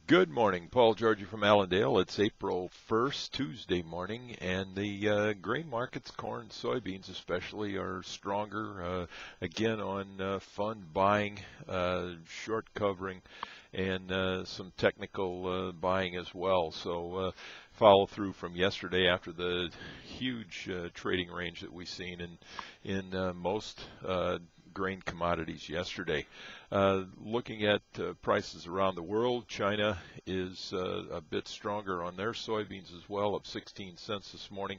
Good morning, Paul Georgie from Allendale. It's April 1st, Tuesday morning, and the grain markets, corn, soybeans especially, are stronger, again on fund buying, short covering, and some technical buying as well. So follow through from yesterday after the huge trading range that we've seen in most grain commodities yesterday. Looking at prices around the world, China is a bit stronger on their soybeans as well, up 16 cents this morning.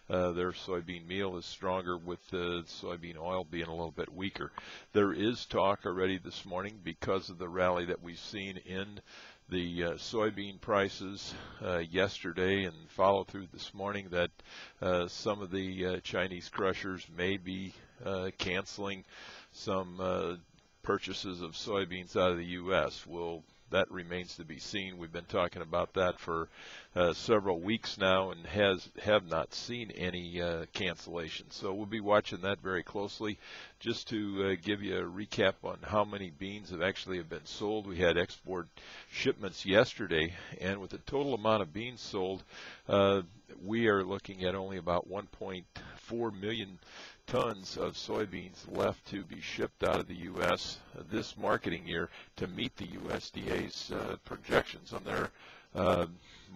Their soybean meal is stronger, with the soybean oil being a little bit weaker. There is talk already this morning, because of the rally that we've seen in the soybean prices yesterday and follow through this morning, that some of the Chinese crushers may be canceling some purchases of soybeans out of the U.S. That remains to be seen. We've been talking about that for several weeks now and have not seen any cancellations. So we'll be watching that very closely. Just to give you a recap on how many beans have been sold, we had export shipments yesterday, and with the total amount of beans sold, we are looking at only about 1.4 million tons of soybeans left to be shipped out of the U.S. This marketing year to meet the USDA's projections on their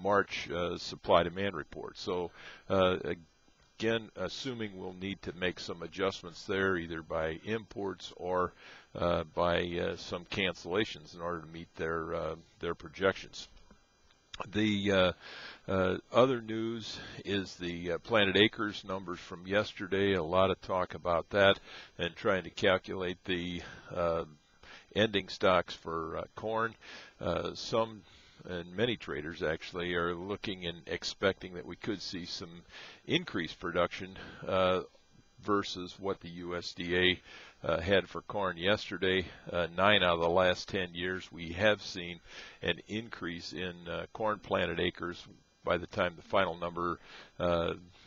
March supply-demand report. So again, assuming we'll need to make some adjustments there, either by imports or by some cancellations in order to meet their projections. The other news is the planted acres numbers from yesterday. A lot of talk about that and trying to calculate the ending stocks for corn. Some and many traders actually are looking and expecting that we could see some increased production versus what the USDA had for corn yesterday. 9 out of the last 10 years we have seen an increase in corn planted acres by the time the final number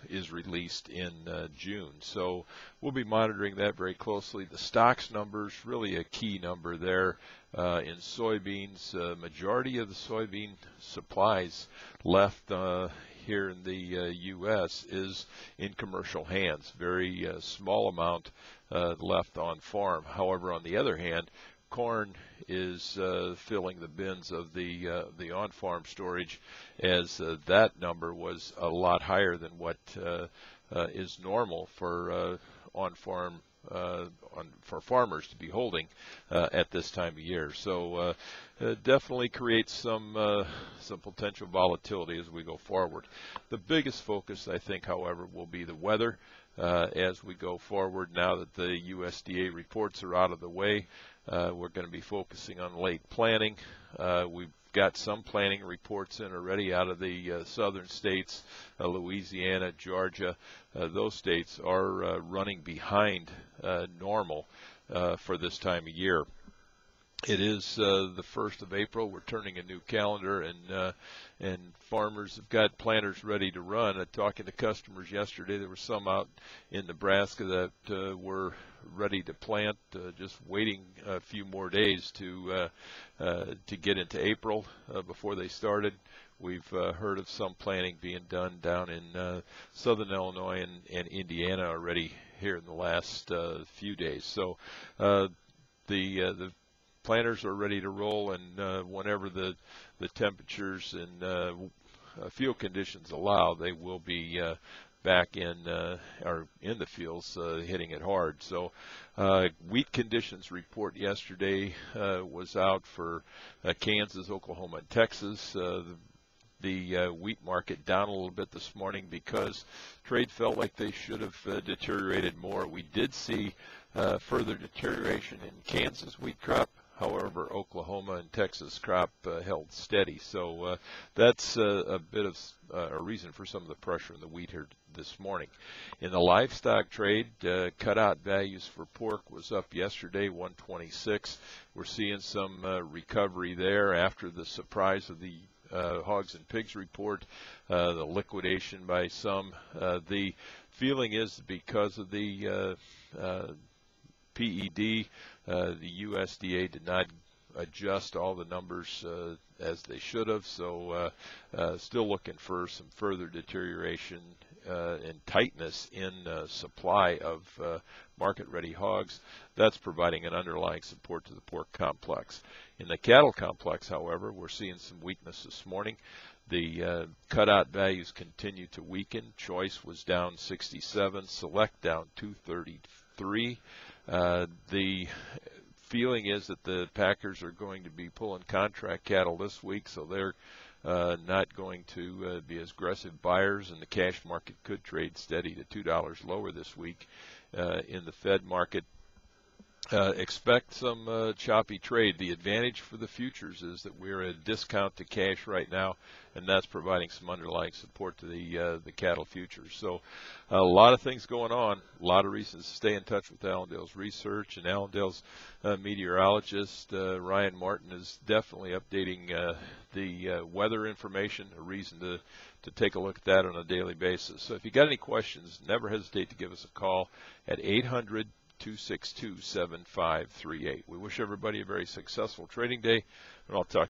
is released in June. So we'll be monitoring that very closely. The stocks numbers, really a key number there. In soybeans, majority of the soybean supplies left here in the U.S. is in commercial hands. Very small amount left on farm. However, on the other hand, corn is filling the bins of the on-farm storage, as that number was a lot higher than what is normal for on-farm for farmers to be holding at this time of year. So definitely creates some potential volatility as we go forward. The biggest focus, I think, however, will be the weather as we go forward. Now that the USDA reports are out of the way, we're going to be focusing on late planting. We've got some planting reports in already out of the southern states, Louisiana, Georgia. Those states are running behind normal for this time of year. It is the 1st of April. We're turning a new calendar, and farmers have got planters ready to run. Talking to customers yesterday, there were some out in Nebraska that were ready to plant, just waiting a few more days to get into April before they started. We've heard of some planting being done down in southern Illinois and Indiana already here in the last few days. So the planters are ready to roll, and whenever the temperatures and field conditions allow, they will be back in the fields hitting it hard. So wheat conditions report yesterday was out for Kansas, Oklahoma, and Texas. The wheat market down a little bit this morning because trade felt like they should have deteriorated more. We did see further deterioration in Kansas wheat crop. However, Oklahoma and Texas crop held steady. So that's a bit of a reason for some of the pressure in the wheat here this morning. In the livestock trade, cutout values for pork was up yesterday, 126. We're seeing some recovery there after the surprise of the hogs and pigs report, the liquidation by some. The feeling is because of the PED, the USDA did not adjust all the numbers as they should have. So still looking for some further deterioration and tightness in supply of market-ready hogs. That's providing an underlying support to the pork complex. In the cattle complex, however, we're seeing some weakness this morning. The cutout values continue to weaken. Choice was down 67, Select down 233. The feeling is that the packers are going to be pulling contract cattle this week, so they're not going to be as aggressive buyers, and the cash market could trade steady to $2 lower this week. In the Fed market, expect some choppy trade. The advantage for the futures is that we're at a discount to cash right now, and that's providing some underlying support to the cattle futures. So a lot of things going on, a lot of reasons to stay in touch with Allendale's research, and Allendale's meteorologist Ryan Martin is definitely updating the weather information, a reason to take a look at that on a daily basis. So if you got any questions, never hesitate to give us a call at 800-262-7538. We wish everybody a very successful trading day, and I'll talk